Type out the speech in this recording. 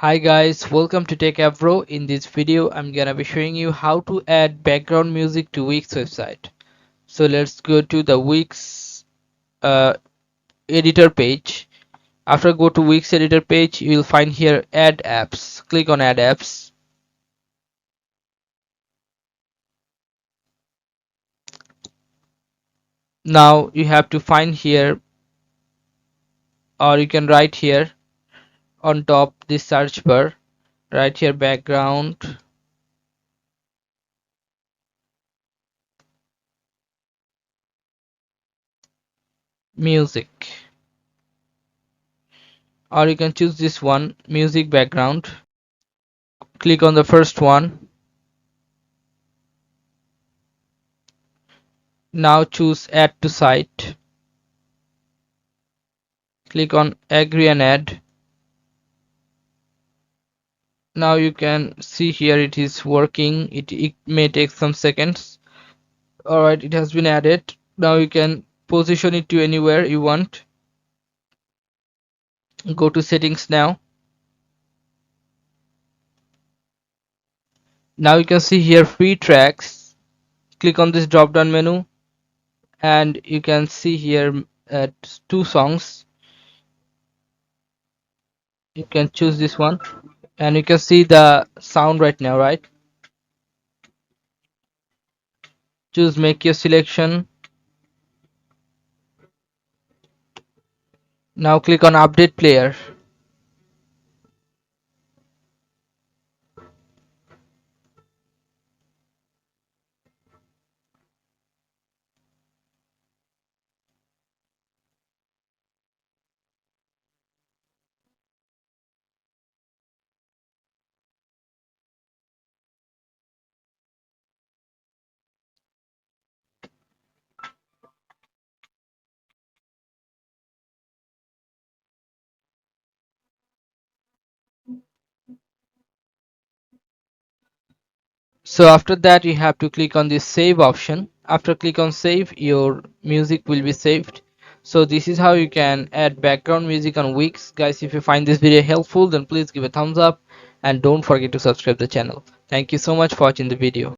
Hi guys, welcome to Techavro. In this video, I'm gonna be showing you how to add background music to Wix website. So let's go to the Wix uh, editor page. After go to Wix editor page, you will find here add apps. Click on add apps. Now you have to find here, or you can write here on top this search bar. Write here background music, or you can choose this one, music background. Click on the first one. Now choose add to site. Click on agree and add. Now you can see here it is working. It may take some seconds. Alright, it has been added. Now you can position it to anywhere you want. Go to settings now. Now you can see here free tracks. Click on this drop down menu and you can see here two songs. You can choose this one and you can see the sound right now, right? Choose make your selection. Now click on update player. So after that you have to click on this save option. After click on save, your music will be saved. So this is how you can add background music on Wix. Guys, if you find this video helpful, then please give a thumbs up and don't forget to subscribe the channel. Thank you so much for watching the video.